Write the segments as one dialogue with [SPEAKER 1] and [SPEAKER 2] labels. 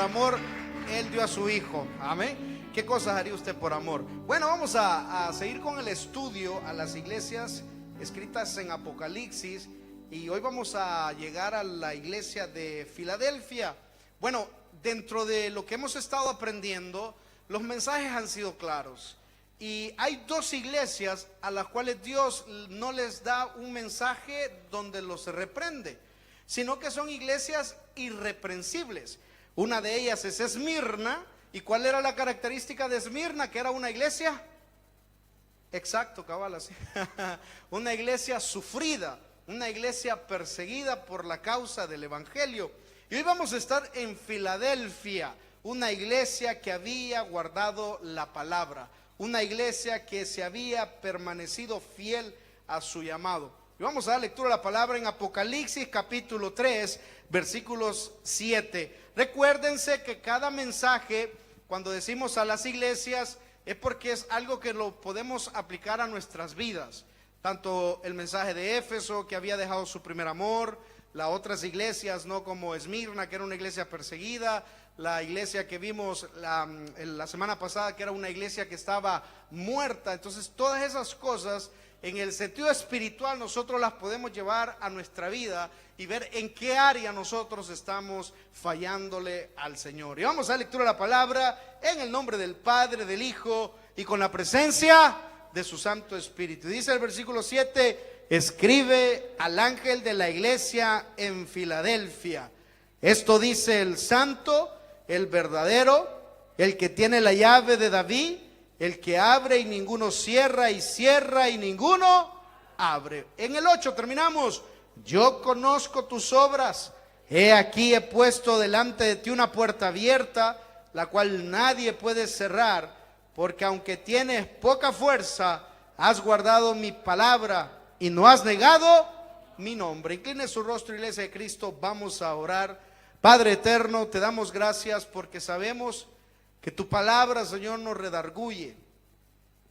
[SPEAKER 1] amor, Él dio a su Hijo. Amén. ¿Qué cosas haría usted por amor? Bueno, vamos a seguir con el estudio a las iglesias escritas en Apocalipsis. Y hoy vamos a llegar a la iglesia de Filadelfia. Bueno, dentro de lo que hemos estado aprendiendo, los mensajes han sido claros. Y hay dos iglesias a las cuales Dios no les da un mensaje donde los reprende, sino que son iglesias irreprensibles. Una de ellas es Esmirna. ¿Y cuál era la característica de Esmirna? Que era una iglesia, exacto, cabal, así. Una iglesia sufrida, una iglesia perseguida por la causa del evangelio. Y hoy vamos a estar en Filadelfia, una iglesia que había guardado la palabra, una iglesia que se había permanecido fiel a su llamado. Y vamos a dar lectura a la palabra en Apocalipsis capítulo 3, versículos 7. Recuérdense que cada mensaje, cuando decimos a las iglesias, es porque es algo que lo podemos aplicar a nuestras vidas. Tanto el mensaje de Éfeso, que había dejado su primer amor, las otras iglesias, no como Esmirna, que era una iglesia perseguida, la iglesia que vimos la semana pasada, que era una iglesia que estaba muerta. Entonces todas esas cosas en el sentido espiritual nosotros las podemos llevar a nuestra vida y ver en qué área nosotros estamos fallándole al Señor. Y vamos a dar lectura a la palabra en el nombre del Padre, del Hijo y con la presencia de su Santo Espíritu. Dice el versículo 7: escribe al ángel de la iglesia en Filadelfia. Esto dice el santo, el verdadero, el que tiene la llave de David, el que abre y ninguno cierra, y cierra y ninguno abre. En el 8 terminamos. Yo conozco tus obras. He aquí he puesto delante de ti una puerta abierta, la cual nadie puede cerrar, porque aunque tienes poca fuerza, has guardado mi palabra y no has negado mi nombre. Incline su rostro, iglesia de Cristo, vamos a orar. Padre eterno, te damos gracias porque sabemos que tu palabra, Señor, nos redarguye.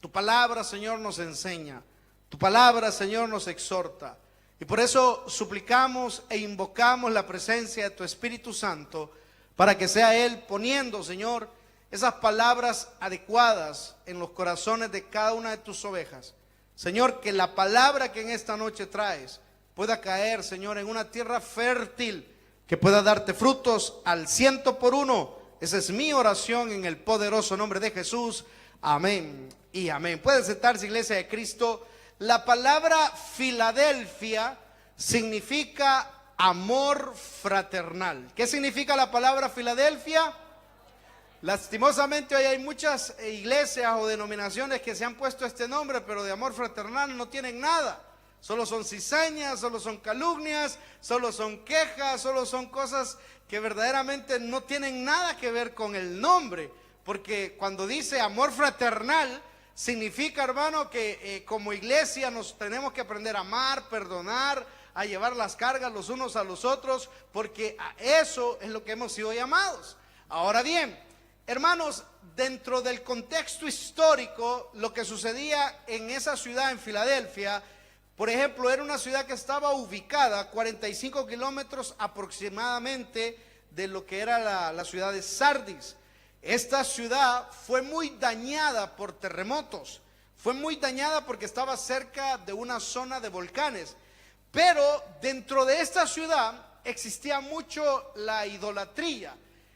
[SPEAKER 1] Tu palabra, Señor, nos enseña. Tu palabra, Señor, nos exhorta. Y por eso suplicamos e invocamos la presencia de tu Espíritu Santo para que sea Él poniendo, Señor, esas palabras adecuadas en los corazones de cada una de tus ovejas. Señor, que la palabra que en esta noche traes pueda caer, Señor, en una tierra fértil, que pueda darte frutos al 100%. Esa es mi oración en el poderoso nombre de Jesús. Amén y amén. Pueden sentarse, iglesia de Cristo. La palabra Filadelfia significa amor fraternal. ¿Qué significa la palabra Filadelfia? Lastimosamente hoy hay muchas iglesias o denominaciones que se han puesto este nombre, pero de amor fraternal no tienen nada. Solo son cizañas, solo son calumnias, solo son quejas, solo son cosas que verdaderamente no tienen nada que ver con el nombre. Porque cuando dice amor fraternal, significa, hermano, que como iglesia nos tenemos que aprender a amar, perdonar, a llevar las cargas los unos a los otros, porque a eso es lo que hemos sido llamados. Ahora bien, hermanos, dentro del contexto histórico, lo que sucedía en esa ciudad, en Filadelfia, por ejemplo, era una ciudad que estaba ubicada a 45 kilómetros aproximadamente de lo que era la ciudad de Sardis. Esta ciudad fue muy dañada por terremotos, fue muy dañada porque estaba cerca de una zona de volcanes. Pero dentro de esta ciudad existía mucho la idolatría,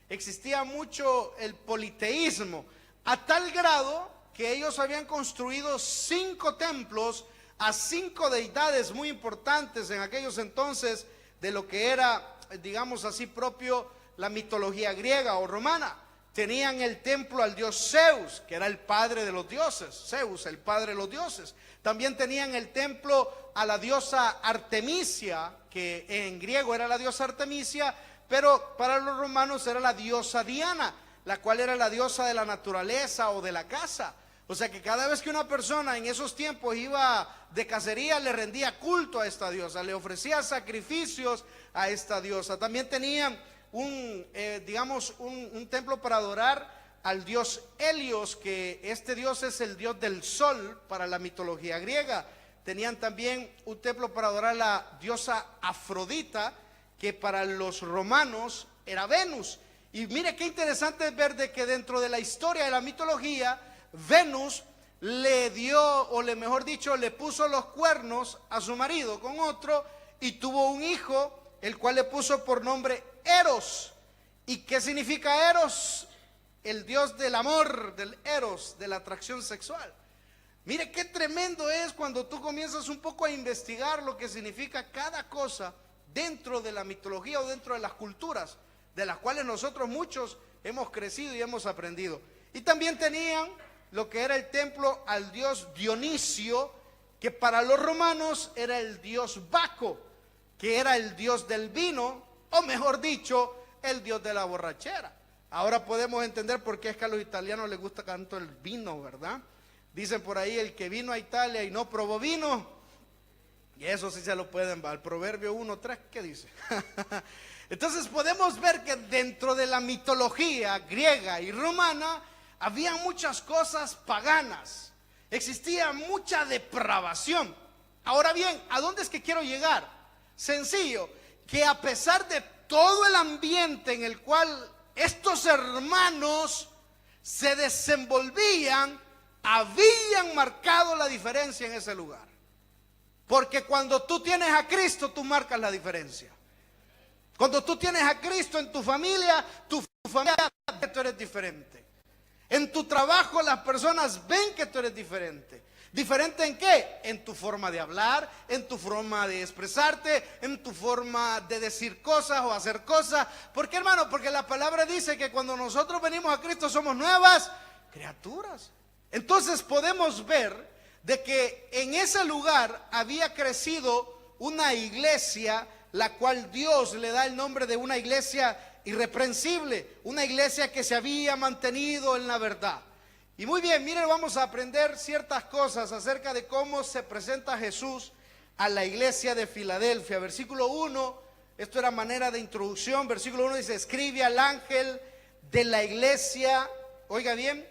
[SPEAKER 1] existía mucho el politeísmo, a tal grado que ellos habían construido 5 templos a 5 deidades muy importantes en aquellos entonces de lo que era, digamos así, propio la mitología griega o romana. Tenían el templo al dios Zeus, que era el padre de los dioses, Zeus, el padre de los dioses. También tenían el templo a la diosa Artemisia, que en griego era la diosa Artemisia, pero para los romanos era la diosa Diana, la cual era la diosa de la naturaleza o de la caza. O sea que cada vez que una persona en esos tiempos iba de cacería, le rendía culto a esta diosa, le ofrecía sacrificios a esta diosa. También tenían un templo para adorar al dios Helios, que este dios es el dios del sol para la mitología griega. Tenían también un templo para adorar a la diosa Afrodita, que para los romanos era Venus. Y mire qué interesante es ver de que dentro de la historia de la mitología, Venus le dio, mejor dicho, le puso los cuernos a su marido con otro y tuvo un hijo, el cual le puso por nombre Eros. ¿Y qué significa Eros? El dios del amor, del Eros, de la atracción sexual. Mire qué tremendo es cuando tú comienzas un poco a investigar lo que significa cada cosa dentro de la mitología o dentro de las culturas, de las cuales nosotros muchos hemos crecido y hemos aprendido. Y también tenían lo que era el templo al dios Dionisio, que para los romanos era el dios Baco, que era el dios del vino, o mejor dicho, el dios de la borrachera. Ahora podemos entender por qué es que a los italianos les gusta tanto el vino, ¿verdad? Dicen por ahí, el que vino a Italia y no probó vino, y eso sí se lo pueden ver. El Proverbio 1:3, ¿qué dice? Entonces podemos ver que dentro de la mitología griega y romana había muchas cosas paganas, existía mucha depravación. Ahora bien, ¿a dónde es que quiero llegar? Sencillo, que a pesar de todo el ambiente en el cual estos hermanos se desenvolvían, habían marcado la diferencia en ese lugar. Porque cuando tú tienes a Cristo, tú marcas la diferencia. Cuando tú tienes a Cristo en tu familia ve que tú eres diferente. En tu trabajo las personas ven que tú eres diferente. ¿Diferente en qué? En tu forma de hablar, en tu forma de expresarte, en tu forma de decir cosas o hacer cosas. ¿Por qué, hermano? Porque la palabra dice que cuando nosotros venimos a Cristo somos nuevas criaturas. Entonces podemos ver de que en ese lugar había crecido una iglesia, la cual Dios le da el nombre de una iglesia irreprensible, una iglesia que se había mantenido en la verdad. Y muy bien, miren, vamos a aprender ciertas cosas acerca de cómo se presenta Jesús a la iglesia de Filadelfia. Versículo 1, esto era manera de introducción. Versículo 1 dice: escribe al ángel de la iglesia, oiga bien,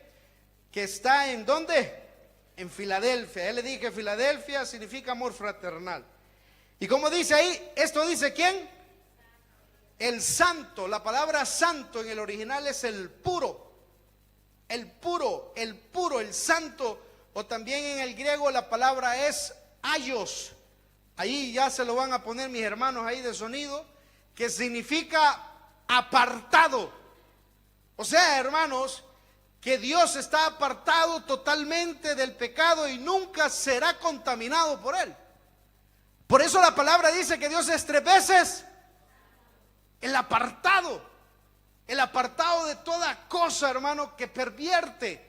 [SPEAKER 1] que está en ¿dónde? En Filadelfia. Él le dije, Filadelfia significa amor fraternal. Y como dice ahí, esto dice ¿quién? El santo. La palabra santo en el original es el puro. El puro, el santo, o también en el griego la palabra es aios. Ahí ya se lo van a poner mis hermanos ahí de sonido, que significa apartado. O sea, hermanos, que Dios está apartado totalmente del pecado y nunca será contaminado por él. Por eso la palabra dice que Dios es 3 veces el apartado de toda cosa, hermano, que pervierte.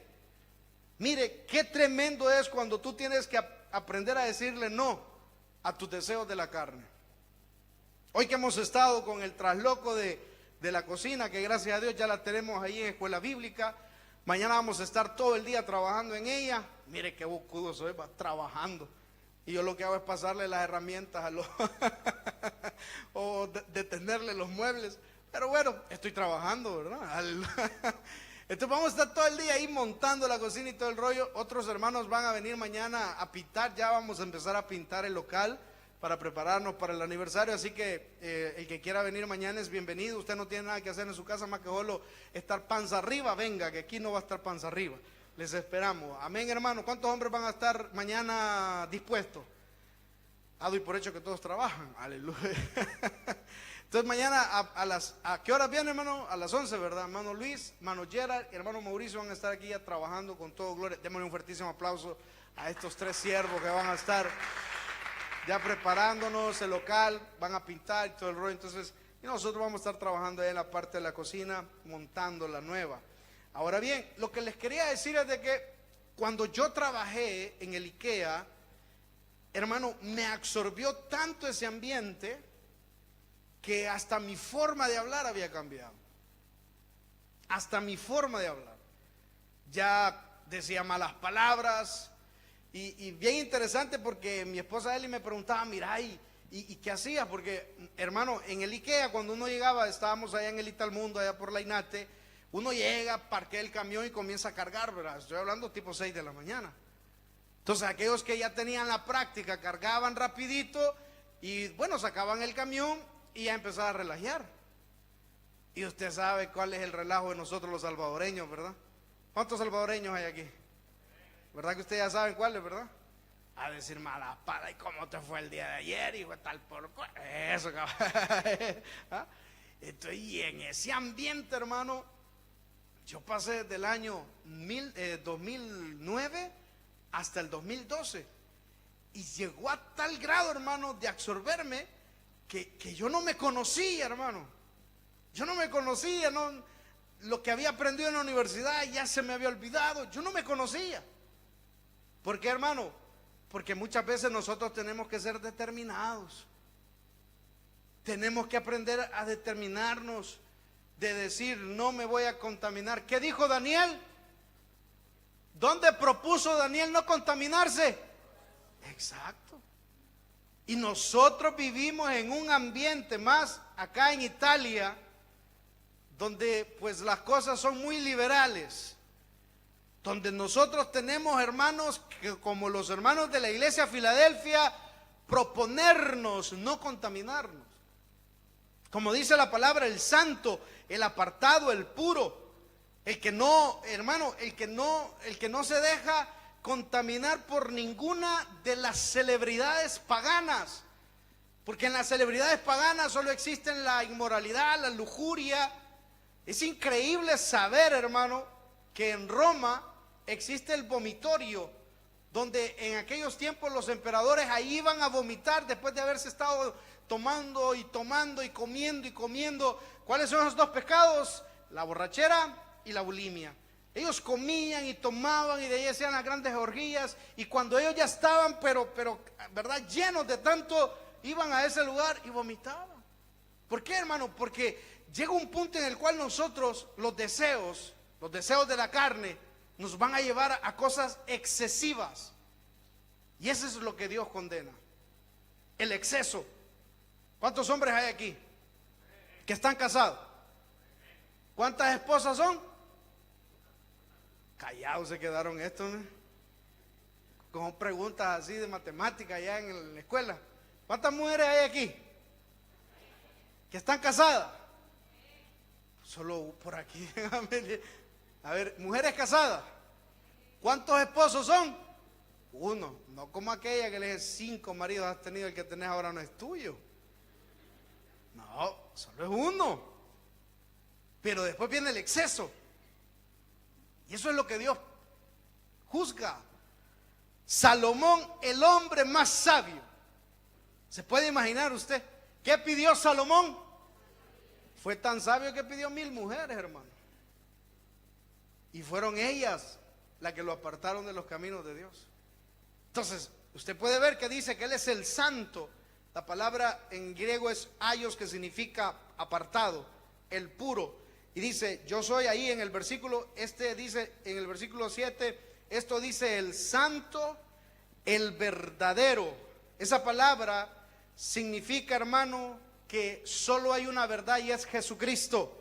[SPEAKER 1] Mire, qué tremendo es cuando tú tienes que aprender a decirle no a tus deseos de la carne. Hoy que hemos estado con el trasloco de la cocina, que gracias a Dios ya la tenemos ahí en escuela bíblica. Mañana vamos a estar todo el día trabajando en ella. Mire qué bocudo soy, va trabajando. Y yo lo que hago es pasarle las herramientas a los o detenerle los muebles. Pero bueno, estoy trabajando, ¿verdad? Entonces vamos a estar todo el día ahí montando la cocina y todo el rollo. Otros hermanos van a venir mañana a pintar. Ya vamos a empezar a pintar el local para prepararnos para el aniversario. Así que el que quiera venir mañana es bienvenido. Usted no tiene nada que hacer en su casa más que solo estar panza arriba. Venga, que aquí no va a estar panza arriba. Les esperamos. Amén, hermano. ¿Cuántos hombres van a estar mañana dispuestos? Doy por hecho que todos trabajan. Aleluya. Entonces mañana ¿a qué horas viene, hermano? A las 11, ¿verdad? Hermano Luis, hermano Gerard y hermano Mauricio van a estar aquí ya trabajando con todo gloria. Démosle un fuertísimo aplauso a estos 3 siervos que van a estar ya preparándonos el local, van a pintar y todo el rollo. Entonces, y nosotros vamos a estar trabajando ahí en la parte de la cocina, montando la nueva. Ahora bien, lo que les quería decir es de que cuando yo trabajé en el IKEA, hermano, me absorbió tanto ese ambiente que hasta mi forma de hablar había cambiado. Hasta mi forma de hablar. Ya decía malas palabras. Y bien interesante porque mi esposa Eli me preguntaba, mira, ¿y qué hacías? Porque, hermano, en el IKEA, cuando uno llegaba, estábamos allá en el Italmundo, allá por la Inate, uno llega, parquea el camión y comienza a cargar, ¿verdad? Estoy hablando tipo 6 de la mañana. Entonces, aquellos que ya tenían la práctica, cargaban rapidito y, bueno, sacaban el camión y ya empezaba a relajar. Y usted sabe cuál es el relajo de nosotros los salvadoreños, ¿verdad? ¿Cuántos salvadoreños hay aquí? ¿Verdad que ustedes ya saben cuáles, verdad? A decir mala para, ¿y cómo te fue el día de ayer? Y tal por cual. Eso, cabrón. ¿Ah? Entonces, y en ese ambiente, hermano, yo pasé del año 2009 hasta el 2012. Y llegó a tal grado, hermano, de absorberme que yo no me conocía, hermano. Yo no me conocía, no, lo que había aprendido en la universidad ya se me había olvidado. Yo no me conocía. ¿Por qué, hermano? Porque muchas veces nosotros tenemos que ser determinados. Tenemos que aprender a determinarnos, de decir, no me voy a contaminar. ¿Qué dijo Daniel? ¿Dónde propuso Daniel no contaminarse? Exacto. Y nosotros vivimos en un ambiente más acá en Italia, donde pues las cosas son muy liberales, donde nosotros tenemos hermanos que, como los hermanos de la iglesia Filadelfia, proponernos no contaminarnos. Como dice la palabra, el santo, el apartado, el puro, el que no, hermano, el que no se deja contaminar por ninguna de las celebridades paganas, porque en las celebridades paganas solo existen la inmoralidad, la lujuria. Es increíble saber, hermano, que en Roma existe el vomitorio, donde en aquellos tiempos los emperadores ahí iban a vomitar después de haberse estado tomando y tomando y comiendo. ¿Cuáles son esos dos pecados? La borrachera y la bulimia. Ellos comían y tomaban y de ahí hacían las grandes orgías, y cuando ellos ya estaban, pero, ¿verdad?, llenos de tanto, iban a ese lugar y vomitaban. ¿Por qué, hermano? Porque llega un punto en el cual nosotros, los deseos de la carne, nos van a llevar a cosas excesivas. Y eso es lo que Dios condena. El exceso. ¿Cuántos hombres hay aquí que están casados? ¿Cuántas esposas son? Callados se quedaron estos, ¿no? Con preguntas así de matemática allá en la escuela. ¿Cuántas mujeres hay aquí que están casadas? Solo por aquí. A ver, mujeres casadas, ¿cuántos esposos son? Uno. No como aquella que le dice 5 maridos has tenido, el que tenés ahora no es tuyo. No, solo es uno. Pero después viene el exceso. Y eso es lo que Dios juzga. Salomón, el hombre más sabio. ¿Se puede imaginar usted qué pidió Salomón? Fue tan sabio que pidió 1000 mujeres, hermano. Y fueron ellas las que lo apartaron de los caminos de Dios. Entonces, usted puede ver que dice que Él es el santo. La palabra en griego es aios, que significa apartado, el puro. Y dice, yo soy ahí en el versículo, dice en el versículo 7, esto dice el santo, el verdadero. Esa palabra significa, hermano, que solo hay una verdad y es Jesucristo.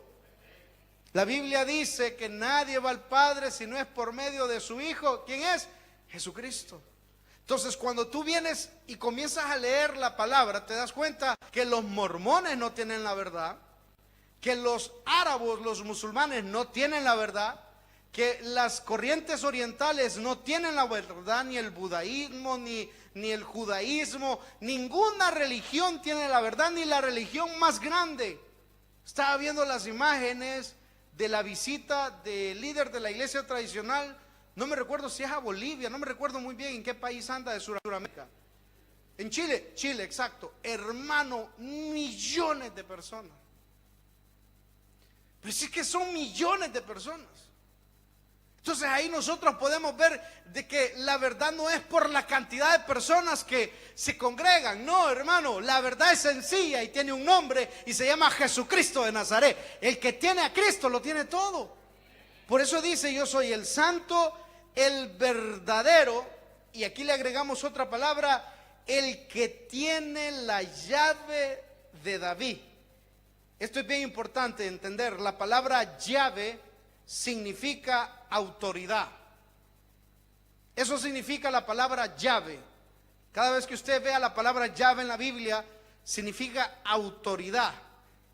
[SPEAKER 1] La Biblia dice que nadie va al Padre si no es por medio de su Hijo. ¿Quién es? Jesucristo. Entonces, cuando tú vienes y comienzas a leer la palabra, te das cuenta que los mormones no tienen la verdad, que los árabes, los musulmanes no tienen la verdad, que las corrientes orientales no tienen la verdad, ni el budaísmo, ni el judaísmo, ninguna religión tiene la verdad, ni la religión más grande. Estaba viendo las imágenes de la visita del líder de la iglesia tradicional, no me recuerdo si es a Bolivia, no me recuerdo muy bien en qué país anda de Sudamérica. En Chile, exacto. Hermano, millones de personas. Pero sí que son millones de personas. Entonces ahí nosotros podemos ver de que la verdad no es por la cantidad de personas que se congregan. No, hermano, la verdad es sencilla y tiene un nombre y se llama Jesucristo de Nazaret. El que tiene a Cristo lo tiene todo. Por eso dice, yo soy el santo, el verdadero, y aquí le agregamos otra palabra, el que tiene la llave de David. Esto es bien importante entender. La palabra llave significa autoridad. Eso significa la palabra llave. Cada vez que usted vea la palabra llave en la Biblia, significa autoridad.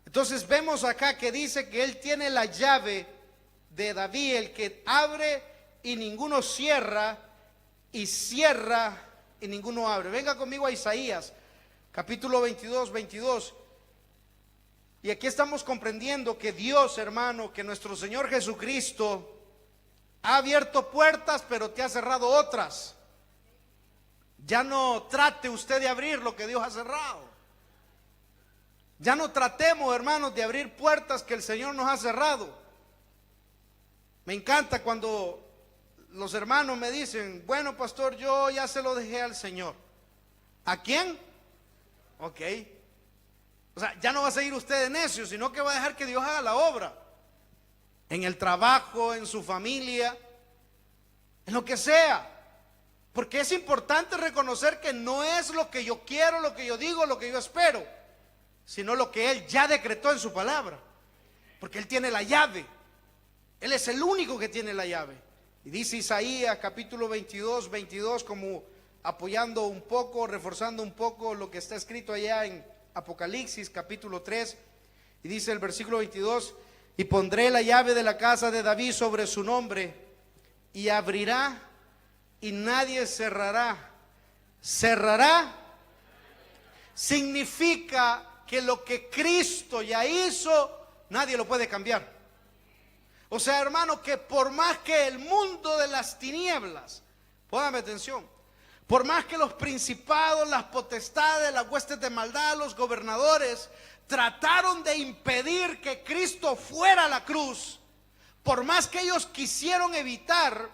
[SPEAKER 1] Entonces vemos acá que dice que Él tiene la llave de David, el que abre y ninguno cierra, y cierra y ninguno abre. Venga conmigo a Isaías, capítulo 22. Y aquí estamos comprendiendo que Dios, hermano, que nuestro Señor Jesucristo ha abierto puertas, pero te ha cerrado otras. Ya no trate usted de abrir lo que Dios ha cerrado. Ya no tratemos, hermanos, de abrir puertas que el Señor nos ha cerrado. Me encanta cuando los hermanos me dicen: bueno, pastor, yo ya se lo dejé al Señor. ¿A quién? Ok. O sea, ya no va a seguir usted de necio, sino que va a dejar que Dios haga la obra. En el trabajo, en su familia, en lo que sea. Porque es importante reconocer que no es lo que yo quiero, lo que yo digo, lo que yo espero, sino lo que Él ya decretó en su palabra. Porque Él tiene la llave. Él es el único que tiene la llave. Y dice Isaías capítulo 22, como apoyando un poco, reforzando un poco lo que está escrito allá en Apocalipsis capítulo 3. Y dice el versículo 22: y pondré la llave de la casa de David sobre su nombre, y abrirá y nadie cerrará. Cerrará significa que lo que Cristo ya hizo, nadie lo puede cambiar. O sea, hermano, que por más que el mundo de las tinieblas, póngame atención, por más que los principados, las potestades, las huestes de maldad, los gobernadores trataron de impedir que Cristo fuera a la cruz, por más que ellos quisieron evitar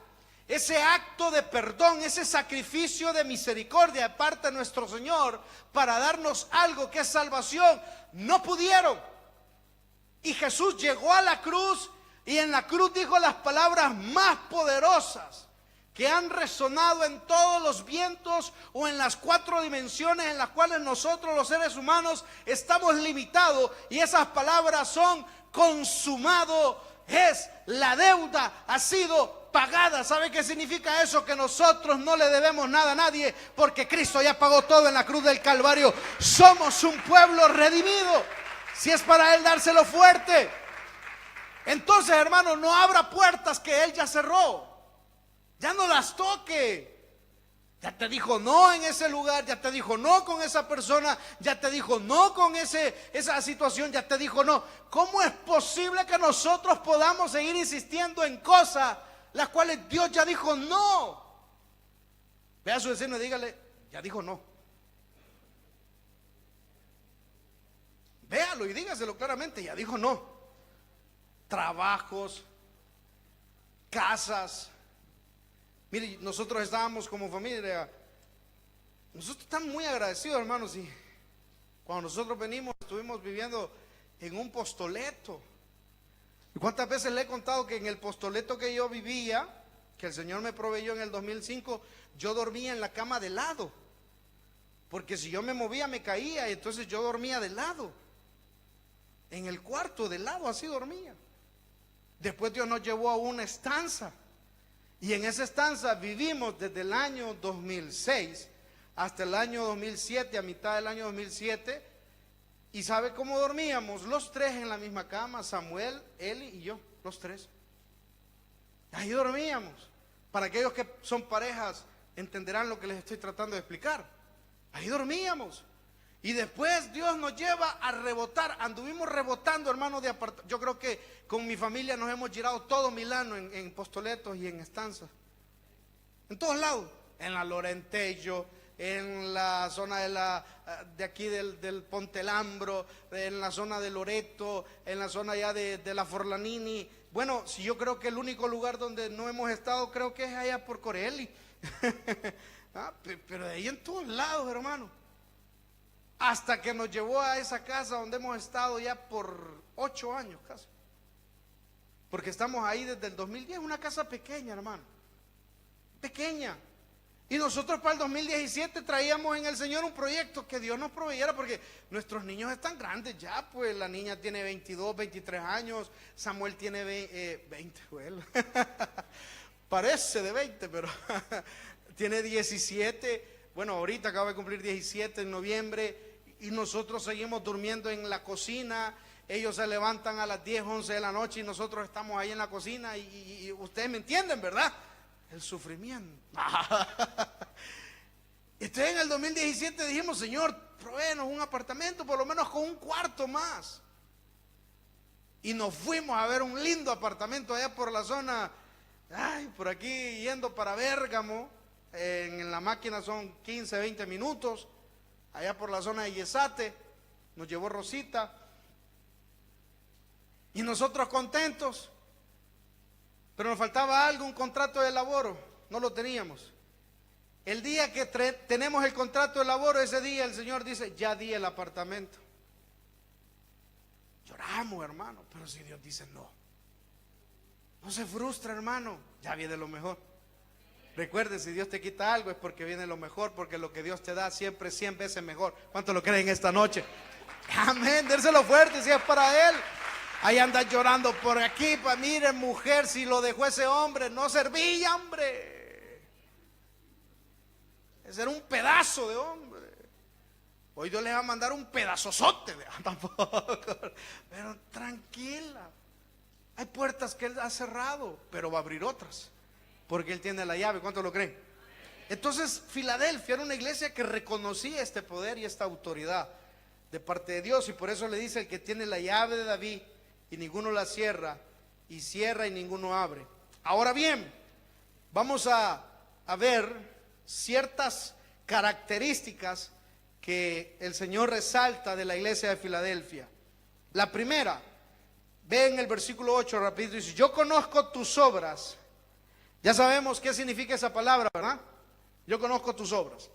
[SPEAKER 1] ese acto de perdón, ese sacrificio de misericordia de parte de nuestro Señor para darnos algo que es salvación, no pudieron. Y Jesús llegó a la cruz, y en la cruz dijo las palabras más poderosas que han resonado en todos los vientos o en las 4 dimensiones en las cuales nosotros los seres humanos estamos limitados, y esas palabras son: consumado es, la deuda ha sido pagada. ¿Sabe qué significa eso? Que nosotros no le debemos nada a nadie, porque Cristo ya pagó todo en la cruz del Calvario. Somos un pueblo redimido, si es para Él dárselo fuerte. Entonces, hermano, no abra puertas que Él ya cerró. Ya no las toque. Ya te dijo no en ese lugar, ya te dijo no con esa persona, ya te dijo no con esa situación, ya te dijo no. ¿Cómo es posible que nosotros podamos seguir insistiendo en cosas las cuales Dios ya dijo no? Ve a su vecino y dígale: ya dijo no. Véalo y dígaselo claramente: ya dijo no. Trabajos, casas. Mire, nosotros estábamos como familia, nosotros estamos muy agradecidos, hermanos, y cuando nosotros venimos estuvimos viviendo en un postoleto. ¿Y cuántas veces le he contado que en el postoleto que yo vivía, que el Señor me proveyó en el 2005, yo dormía en la cama de lado? Porque si yo me movía me caía, y entonces yo dormía de lado, en el cuarto de lado, así dormía. Después Dios nos llevó a una estanza, y en esa estanza vivimos desde el año 2006 hasta el año 2007, a mitad del año 2007. ¿Y sabe cómo dormíamos? Los tres en la misma cama: Samuel, Eli y yo, los tres. Ahí dormíamos. Para aquellos que son parejas entenderán lo que les estoy tratando de explicar. Ahí dormíamos. Y después Dios nos lleva a rebotar. Anduvimos rebotando, hermanos, de apartamento. Yo creo que con mi familia nos hemos girado todo Milano en postoletos y en estanzas. En todos lados. En la Lorentello, en la zona de aquí del Pontelambro, en la zona de Loreto, en la zona ya de la Forlanini. Bueno, si yo creo que el único lugar donde no hemos estado, creo que es allá por Corelli. Pero de ahí en todos lados, hermano. Hasta que nos llevó a esa casa donde hemos estado ya por 8 años casi. Porque estamos ahí desde el 2010, una casa pequeña, hermano. Pequeña. Y nosotros para el 2017 traíamos en el Señor un proyecto que Dios nos proveyera, porque nuestros niños están grandes ya, pues la niña tiene 22, 23 años, Samuel tiene 20, bueno, parece de 20, pero tiene 17, bueno, ahorita acaba de cumplir 17 en noviembre. Y nosotros seguimos durmiendo en la cocina, ellos se levantan a las 10, 11 de la noche y nosotros estamos ahí en la cocina y ustedes me entienden, ¿verdad? El sufrimiento. Entonces en el 2017 dijimos, Señor, provéenos un apartamento, por lo menos con un cuarto más. Y nos fuimos a ver un lindo apartamento allá por la zona, por aquí yendo para Bérgamo. En la máquina son 15, 20 minutos. Allá por la zona de Yesate. Nos llevó Rosita. Y nosotros contentos. Pero nos faltaba algo, un contrato de laboro. No lo teníamos. El día que tenemos el contrato de laboro, ese día el Señor dice, ya di el apartamento. Lloramos, hermano, pero si Dios dice no. No se frustra, hermano, ya viene lo mejor. Recuerde, si Dios te quita algo es porque viene lo mejor, porque lo que Dios te da siempre 100 veces mejor. ¿Cuánto lo creen esta noche? Amén, dérselo fuerte si es para Él. Ahí andas llorando por aquí, mire mujer, si lo dejó ese hombre, no servía, hombre. Ese era un pedazo de hombre. Hoy Dios le va a mandar un pedazozote. Tampoco. Pero tranquila. Hay puertas que Él ha cerrado, pero va a abrir otras. Porque Él tiene la llave. ¿Cuánto lo creen? Entonces, Filadelfia era una iglesia que reconocía este poder y esta autoridad de parte de Dios. Y por eso le dice: el que tiene la llave de David y ninguno la cierra, y cierra y ninguno abre. Ahora bien, vamos a ver ciertas características que el Señor resalta de la iglesia de Filadelfia. La primera, ve en el versículo 8 rapidito, dice: yo conozco tus obras. Ya sabemos qué significa esa palabra, ¿verdad? Yo conozco tus obras.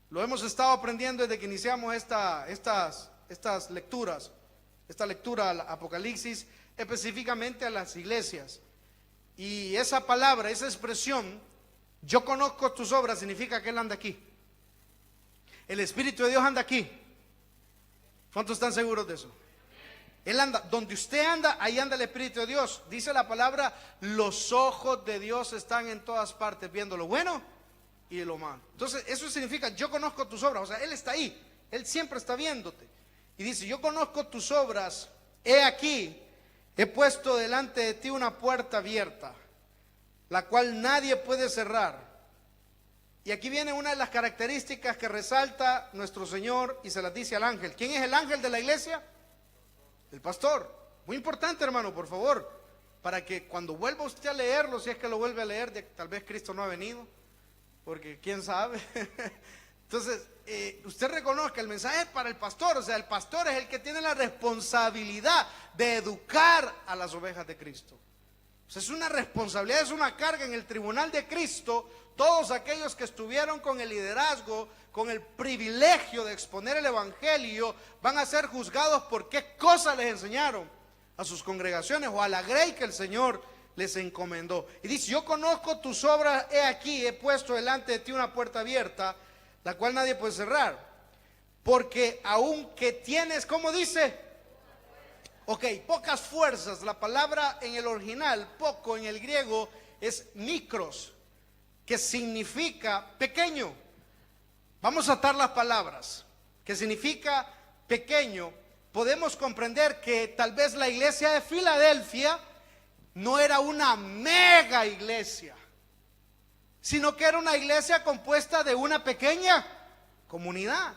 [SPEAKER 1] Lo hemos estado aprendiendo desde que iniciamos estas lecturas. Esta lectura al Apocalipsis, específicamente a las iglesias. Y esa palabra, esa expresión, yo conozco tus obras, significa que Él anda aquí. El Espíritu de Dios anda aquí. ¿Cuántos están seguros de eso? Él anda, donde usted anda, ahí anda el Espíritu de Dios. Dice la palabra, los ojos de Dios están en todas partes, viendo lo bueno y lo malo. Entonces eso significa, yo conozco tus obras. O sea, Él está ahí, Él siempre está viéndote. Y dice: yo conozco tus obras, he aquí, he puesto delante de ti una puerta abierta, la cual nadie puede cerrar. Y aquí viene una de las características que resalta nuestro Señor y se las dice al ángel. ¿Quién es el ángel de la iglesia? El pastor. Muy importante, hermano, por favor, para que cuando vuelva usted a leerlo, si es que lo vuelve a leer, tal vez Cristo no ha venido, porque quién sabe. Entonces, usted reconozca, el mensaje es para el pastor. O sea, el pastor es el que tiene la responsabilidad de educar a las ovejas de Cristo. O sea, es una responsabilidad, es una carga en el tribunal de Cristo. Todos aquellos que estuvieron con el liderazgo, con el privilegio de exponer el evangelio, van a ser juzgados por qué cosas les enseñaron a sus congregaciones o a la grey que el Señor les encomendó. Y dice: yo conozco tus obras, he aquí, he puesto delante de ti una puerta abierta, la cual nadie puede cerrar, porque aunque tienes, ¿cómo dice? Ok, pocas fuerzas. La palabra en el original, poco, en el griego es mikros, que significa pequeño. Vamos a atar las palabras, que significa pequeño. Podemos comprender que tal vez la iglesia de Filadelfia no era una mega iglesia, sino que era una iglesia compuesta de una pequeña comunidad,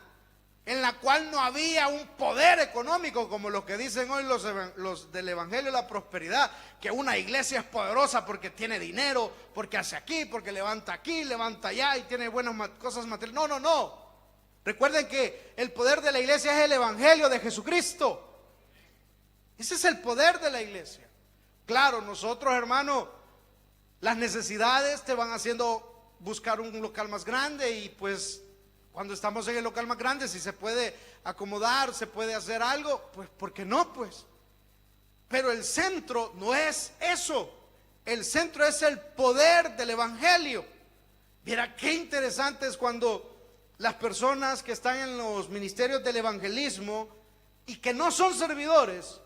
[SPEAKER 1] en la cual no había un poder económico como lo que dicen hoy los del Evangelio de la Prosperidad, que una iglesia es poderosa porque tiene dinero, porque hace aquí, porque levanta aquí, levanta allá y tiene buenas cosas materiales. No. Recuerden que el poder de la iglesia es el Evangelio de Jesucristo. Ese es el poder de la iglesia. Claro, nosotros, hermano, las necesidades te van haciendo buscar un local más grande, y pues cuando estamos en el local más grande, si se puede acomodar, se puede hacer algo, pues ¿por qué no? Pues, pero el centro no es eso. El centro es el poder del evangelio. Mira qué interesante es cuando las personas que están en los ministerios del evangelismo y que no son servidores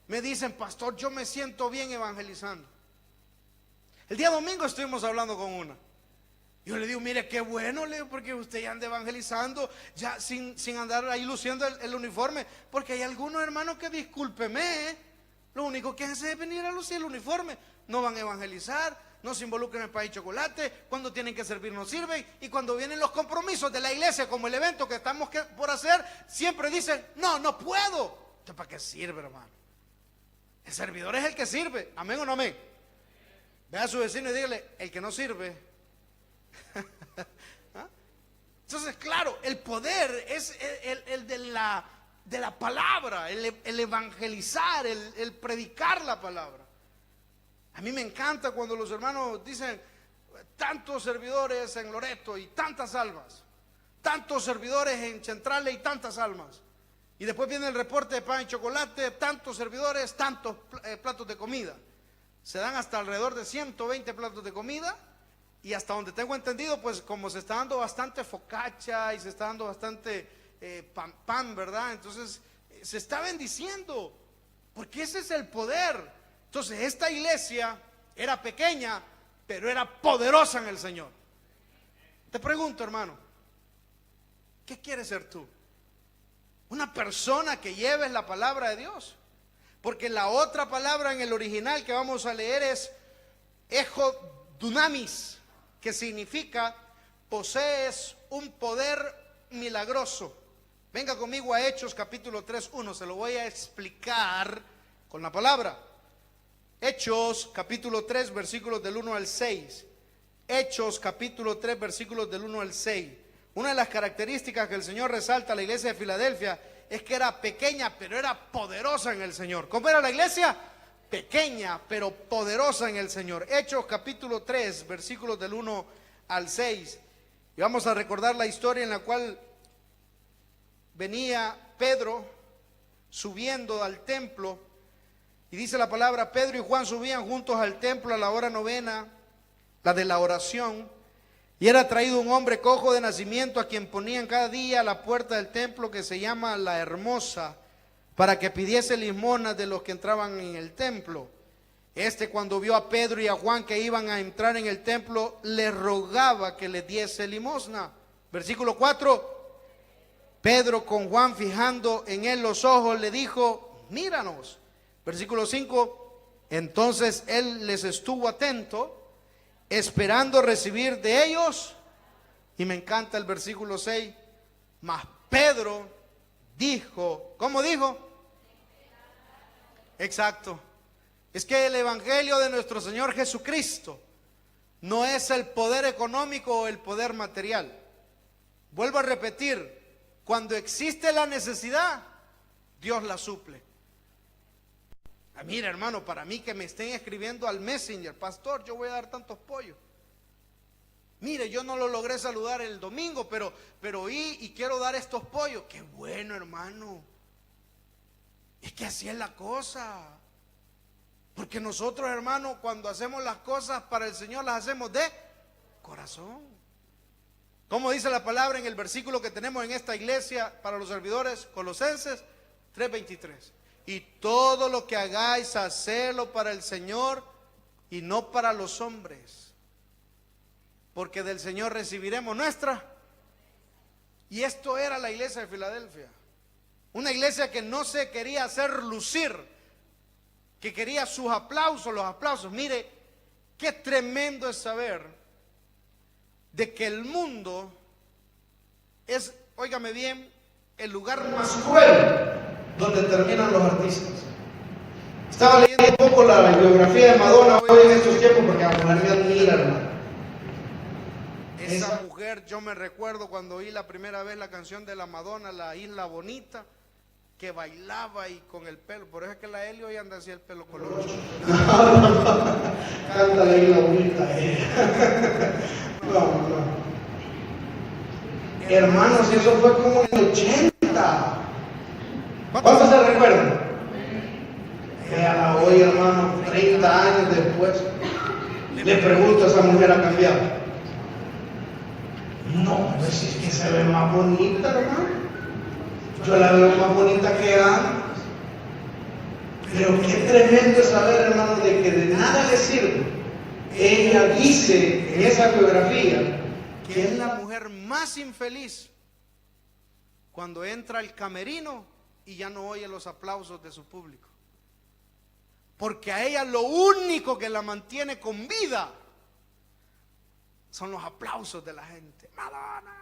[SPEAKER 1] me dicen: pastor, yo me siento bien evangelizando. El día domingo estuvimos hablando con una. Yo le digo, mire, qué bueno, le digo, porque usted ya anda evangelizando, ya sin andar ahí luciendo el uniforme. Porque hay algunos hermanos que, discúlpeme, lo único que hacen es venir a lucir el uniforme. No van a evangelizar, no se involucran en el país de chocolate. Cuando tienen que servir no sirven. Y cuando vienen los compromisos de la iglesia, como el evento que estamos por hacer, siempre dicen, no puedo. ¿Usted para qué sirve, hermano? El servidor es el que sirve. ¿Amén o no amén? Ve a su vecino y dígale, el que no sirve. ¿Ah? Entonces, claro, el poder es el de la palabra, el evangelizar, el predicar la palabra. A mí me encanta cuando los hermanos dicen, tantos servidores en Loreto y tantas almas, tantos servidores en Centrales y tantas almas. Y después viene el reporte de pan y chocolate, tantos servidores, tantos platos de comida. Se dan hasta alrededor de 120 platos de comida. Y hasta donde tengo entendido, pues como se está dando bastante focaccia y se está dando bastante pan, ¿verdad? Entonces se está bendiciendo, porque ese es el poder. Entonces esta iglesia era pequeña, pero era poderosa en el Señor. Te pregunto, hermano, ¿qué quieres ser tú? Una persona que lleves la palabra de Dios. Porque la otra palabra en el original que vamos a leer es dunamis, que significa posees un poder milagroso. Venga conmigo a Hechos capítulo 3:1, se lo voy a explicar con la palabra. Hechos capítulo 3 versículos del 1 al 6. Hechos capítulo 3 versículos del 1 al 6. Una de las características que el Señor resalta a la iglesia de Filadelfia es que era pequeña, pero era poderosa en el Señor. ¿Cómo era la iglesia? Pequeña, pero poderosa en el Señor. Hechos capítulo 3, versículos del 1 al 6. Y vamos a recordar la historia en la cual venía Pedro subiendo al templo. Y dice la palabra, Pedro y Juan subían juntos al templo a la hora novena, la de la oración. Y era traído un hombre cojo de nacimiento, a quien ponían cada día a la puerta del templo, que se llama La Hermosa, para que pidiese limosnas de los que entraban en el templo. Cuando vio a Pedro y a Juan que iban a entrar en el templo, le rogaba que le diese limosna. Versículo 4. Pedro, con Juan fijando en él los ojos, le dijo, míranos. Versículo 5. Entonces él les estuvo atento, esperando recibir de ellos. Y me encanta el versículo 6. Mas Pedro dijo, ¿cómo dijo? Exacto. Es que el evangelio de nuestro Señor Jesucristo no es el poder económico o el poder material. Vuelvo a repetir, cuando existe la necesidad, Dios la suple. Mira, hermano, para mí que me estén escribiendo al Messenger, pastor, yo voy a dar tantos pollos. Mire, yo no lo logré saludar el domingo, pero oí y quiero dar estos pollos. Qué bueno, hermano. Es que así es la cosa. Porque nosotros, hermano, cuando hacemos las cosas para el Señor, las hacemos de corazón. ¿Cómo dice la palabra en el versículo que tenemos en esta iglesia para los servidores? Colosenses 3:23. Y todo lo que hagáis, hacedlo para el Señor y no para los hombres, porque del Señor recibiremos nuestra. Y esto era la iglesia de Filadelfia, una iglesia que no se quería hacer lucir, que quería sus aplausos, los aplausos. Mire, qué tremendo es saber de que el mundo es, óigame bien, el lugar más cruel donde terminan los artistas. Estaba leyendo un poco la biografía de Madonna hoy en estos tiempos, porque a mujer me admira, hermano. Esa mujer, yo me recuerdo cuando oí la primera vez la canción de la Madonna, La Isla Bonita, que bailaba y con el pelo, por eso es que la Eli hoy anda así el pelo colocho. Canta La Isla Bonita. No. Hermanos, eso fue como en el 80. ¿Cuántos se recuerdan? Véala hoy, hermano, 30 años después. Le pregunto, ¿esa mujer ha cambiado? No, pues es que se ve más bonita, hermano. Yo la veo más bonita que antes. Pero qué tremendo es saber, hermano, de que de nada le sirve. Ella dice en esa biografía ¿Quién es la mujer más infeliz cuando entra al camerino y ya no oye los aplausos de su público? Porque a ella lo único que la mantiene con vida son los aplausos de la gente. Madonna.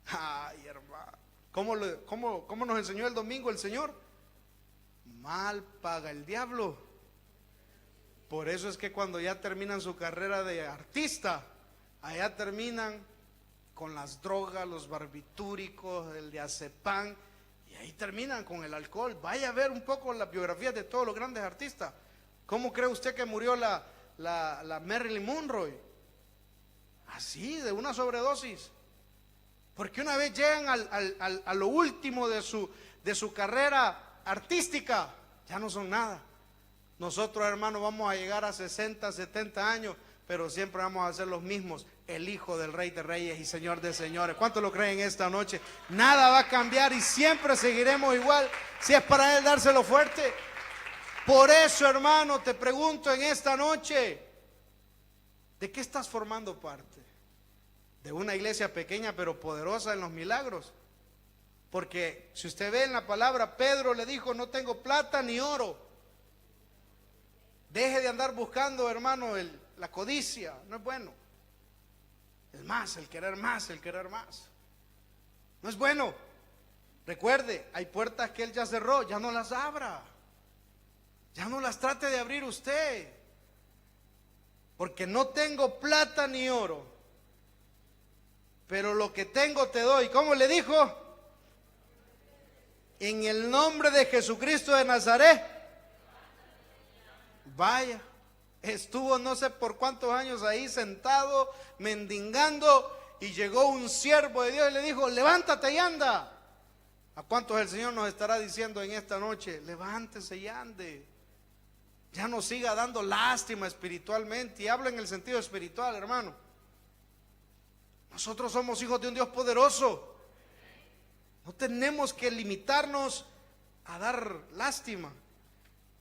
[SPEAKER 1] Ay, hermano. ¿Cómo nos enseñó el domingo el Señor? Mal paga el diablo. Por eso es que cuando ya terminan su carrera de artista, allá terminan con las drogas, los barbitúricos, el diazepam, y ahí terminan con el alcohol. Vaya a ver un poco las biografías de todos los grandes artistas. ¿Cómo cree usted que murió la Marilyn Monroe? Así, de una sobredosis. Porque una vez llegan a lo último de su carrera artística, ya no son nada. Nosotros, hermanos, vamos a llegar a 60, 70 años, pero siempre vamos a ser los mismos, el Hijo del Rey de Reyes y Señor de Señores. ¿Cuántos lo creen esta noche? Nada va a cambiar y siempre seguiremos igual, si es para Él dárselo fuerte. Por eso, hermano, te pregunto en esta noche, ¿de qué estás formando parte? ¿De una iglesia pequeña pero poderosa en los milagros? Porque si usted ve en la palabra, Pedro le dijo, no tengo plata ni oro. Deje de andar buscando, hermano, la codicia, no es bueno. El querer más, el querer más. No es bueno. Recuerde, hay puertas que Él ya cerró, ya no las abra. Ya no las trate de abrir usted. Porque no tengo plata ni oro, pero lo que tengo te doy. ¿Cómo le dijo? En el nombre de Jesucristo de Nazaret. Vaya, estuvo no sé por cuántos años ahí sentado, mendigando, y llegó un siervo de Dios y le dijo, levántate y anda. ¿A cuántos el Señor nos estará diciendo en esta noche? Levántese y ande. Ya no siga dando lástima espiritualmente, y habla en el sentido espiritual, hermano. Nosotros somos hijos de un Dios poderoso. No tenemos que limitarnos a dar lástima.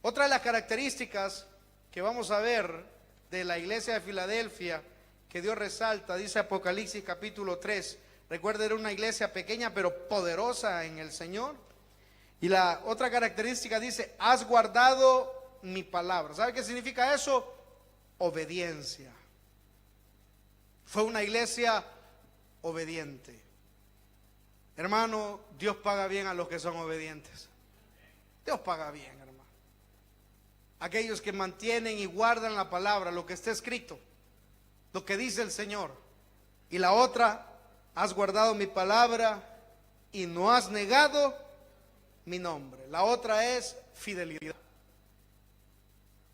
[SPEAKER 1] Otra de las características que vamos a ver de la iglesia de Filadelfia, que Dios resalta, dice Apocalipsis capítulo 3. Recuerda, era una iglesia pequeña pero poderosa en el Señor. Y la otra característica dice, has guardado mi palabra. ¿Sabe qué significa eso? Obediencia. Fue una iglesia obediente. Hermano, Dios paga bien a los que son obedientes. Dios paga bien, hermano. Aquellos que mantienen y guardan la palabra, lo que está escrito, lo que dice el Señor. Y la otra, has guardado mi palabra y no has negado mi nombre. La otra es fidelidad.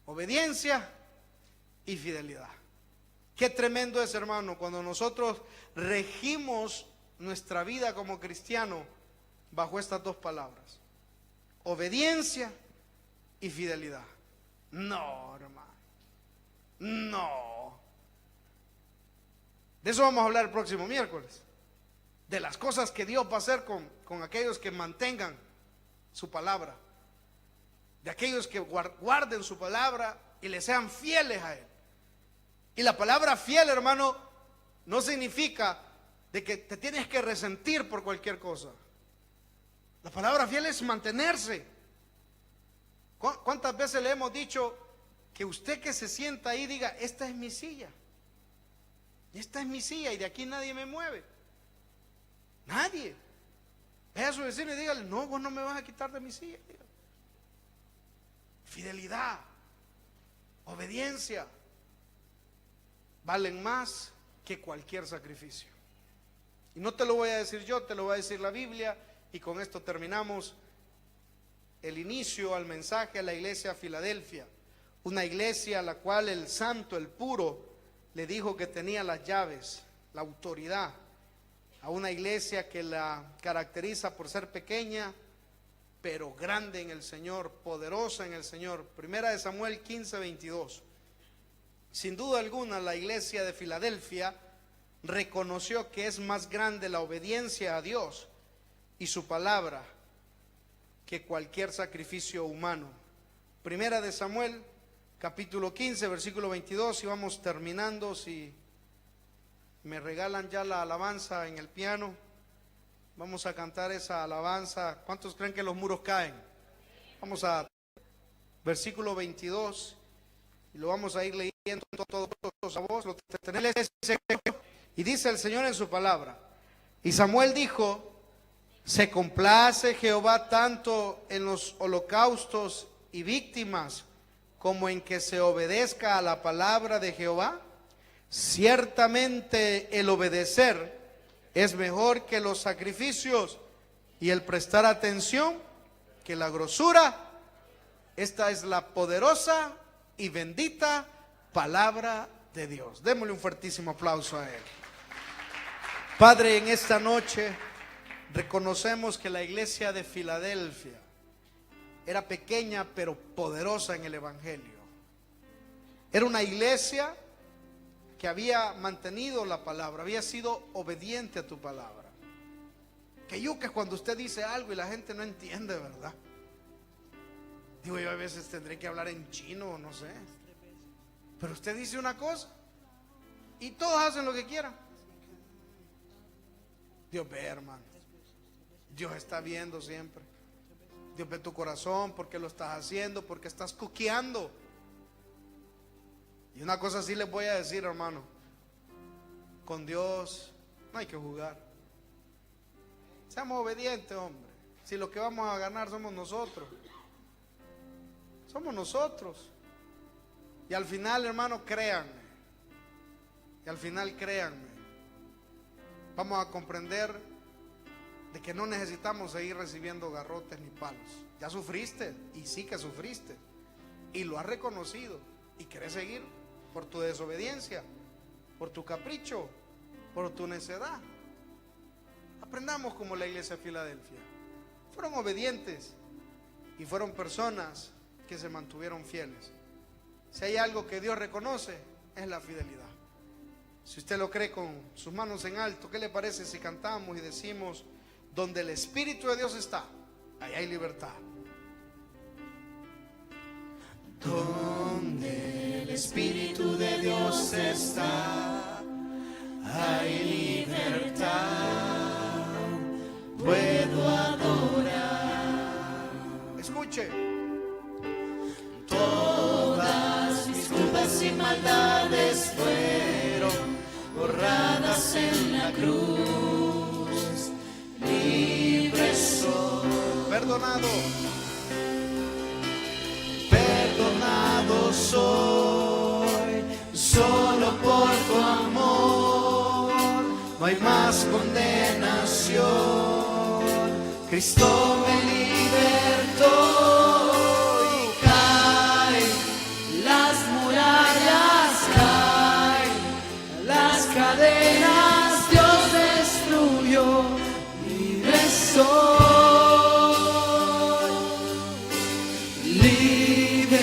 [SPEAKER 1] Obediencia y fidelidad. Qué tremendo es, hermano, cuando nosotros regimos nuestra vida como cristiano bajo estas dos palabras: obediencia y fidelidad. No, hermano, no. De eso vamos a hablar el próximo miércoles, de las cosas que Dios va a hacer con aquellos que mantengan su palabra, de aquellos que guarden su palabra y le sean fieles a Él. Y la palabra fiel, hermano, no significa de que te tienes que resentir por cualquier cosa. La palabra fiel es mantenerse. ¿Cuántas veces le hemos dicho que usted que se sienta ahí diga, esta es mi silla, esta es mi silla y de aquí nadie me mueve? Nadie. Vea a su vecino y dígale, no, vos no me vas a quitar de mi silla. Fidelidad, obediencia, valen más que cualquier sacrificio. Y no te lo voy a decir yo, te lo va a decir la Biblia. Y con esto terminamos el inicio al mensaje a la iglesia de Filadelfia. Una iglesia a la cual el santo, el puro, le dijo que tenía las llaves, la autoridad. A una iglesia que la caracteriza por ser pequeña, pero grande en el Señor, poderosa en el Señor. Primera de Samuel 15:22. Sin duda alguna, la iglesia de Filadelfia reconoció que es más grande la obediencia a Dios y su palabra que cualquier sacrificio humano. Primera de Samuel, capítulo 15, versículo 22, y vamos terminando, si me regalan ya la alabanza en el piano, vamos a cantar esa alabanza. ¿Cuántos creen que los muros caen? Vamos a versículo 22 y lo vamos a ir leyendo todos a vos. Y dice el Señor en su palabra: y Samuel dijo: se complace Jehová tanto en los holocaustos y víctimas como en que se obedezca a la palabra de Jehová. Ciertamente el obedecer es mejor que los sacrificios, y el prestar atención que la grosura. Esta es la poderosa y bendita palabra de Dios. Démosle un fuertísimo aplauso a Él. Padre, en esta noche reconocemos que la iglesia de Filadelfia era pequeña pero poderosa en el Evangelio. Era una iglesia que había mantenido la palabra, había sido obediente a tu palabra. Que cuando usted dice algo y la gente no entiende, ¿verdad? Digo, yo a veces tendré que hablar en chino, no sé. Pero usted dice una cosa y todos hacen lo que quieran. Dios ve, hermano. Dios está viendo siempre. Dios ve tu corazón, porque lo estás haciendo, porque estás coqueando. Y una cosa sí les voy a decir, hermano: con Dios no hay que jugar. Seamos obedientes, hombre. Si lo que vamos a ganar somos nosotros. Somos nosotros. Y al final, hermano, créanme. Y al final, créanme, vamos a comprender de que no necesitamos seguir recibiendo garrotes ni palos. Ya sufriste, y sí que sufriste, y lo has reconocido, y querés seguir por tu desobediencia, por tu capricho, por tu necedad. Aprendamos como la iglesia de Filadelfia. Fueron obedientes y fueron personas que se mantuvieron fieles. Si hay algo que Dios reconoce, es la fidelidad. Si usted lo cree, con sus manos en alto, ¿qué le parece si cantamos y decimos: donde el Espíritu de Dios está, ahí hay libertad?
[SPEAKER 2] Donde el Espíritu de Dios está, hay libertad. Puedo adorar.
[SPEAKER 1] Escuche.
[SPEAKER 2] Todas mis culpas y maldades fueron borradas en la cruz. Libre soy.
[SPEAKER 1] Perdonado.
[SPEAKER 2] Perdonado soy, solo por tu amor. No hay más condenación. Cristo me libertó. Y caen las murallas, caen las cadenas. Dios destruyó. Libre soy, libre.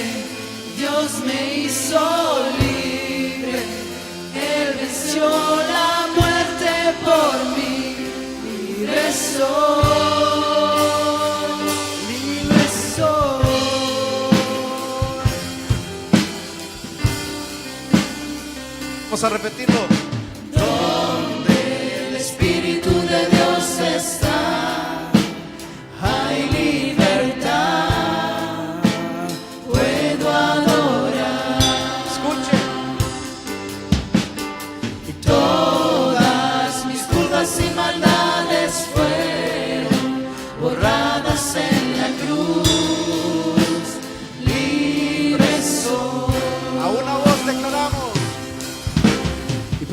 [SPEAKER 2] Dios me hizo libre. Él venció la muerte por mí. Libre soy, libre soy.
[SPEAKER 1] Vamos a repetirlo.
[SPEAKER 2] Donde el Espíritu de Dios está, hay libertad. Puedo adorar.
[SPEAKER 1] Escuche.
[SPEAKER 2] Y todas mis culpas y maldades fueron borradas en la cruz. Libre soy.
[SPEAKER 1] A una voz declaramos.
[SPEAKER 2] Y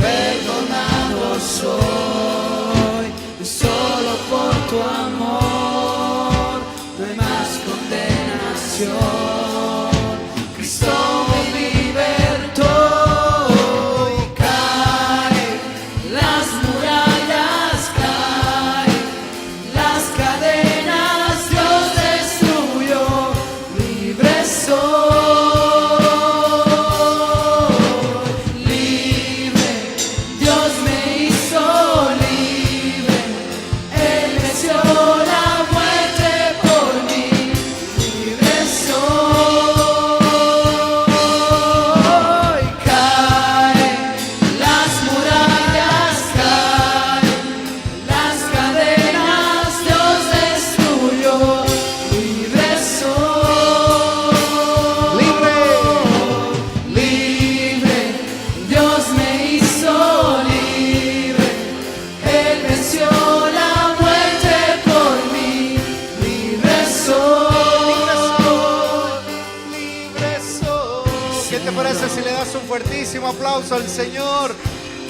[SPEAKER 1] si le das un fuertísimo aplauso al Señor,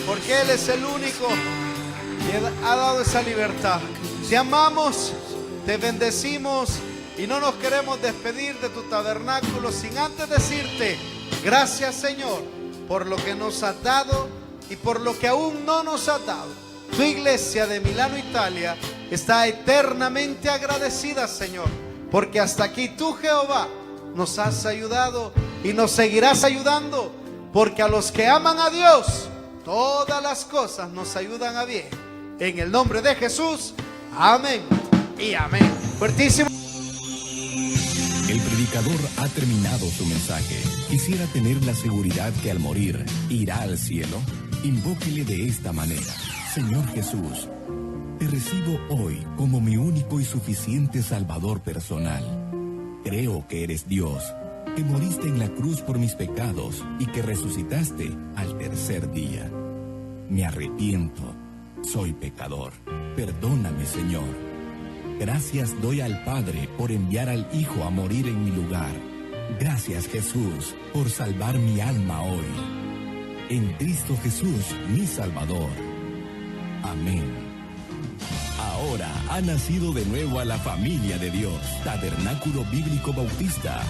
[SPEAKER 1] porque Él es el único que ha dado esa libertad. Te amamos, te bendecimos y no nos queremos despedir de tu tabernáculo sin antes decirte gracias, Señor, por lo que nos has dado y por lo que aún no nos has dado. Tu iglesia de Milano, Italia, está eternamente agradecida, Señor, porque hasta aquí tú, Jehová, nos has ayudado y nos seguirás ayudando, porque a los que aman a Dios, todas las cosas nos ayudan a bien. En el nombre de Jesús, amén y amén. Fuertísimo.
[SPEAKER 3] El predicador ha terminado su mensaje. Quisiera tener la seguridad que al morir irá al cielo. Invóquele de esta manera: Señor Jesús, te recibo hoy como mi único y suficiente Salvador personal. Creo que eres Dios, que moriste en la cruz por mis pecados y que resucitaste al tercer día. Me arrepiento, soy pecador. Perdóname, Señor. Gracias doy al Padre por enviar al Hijo a morir en mi lugar. Gracias, Jesús, por salvar mi alma hoy. En Cristo Jesús, mi Salvador. Amén. Ahora ha nacido de nuevo a la familia de Dios. Tabernáculo Bíblico Bautista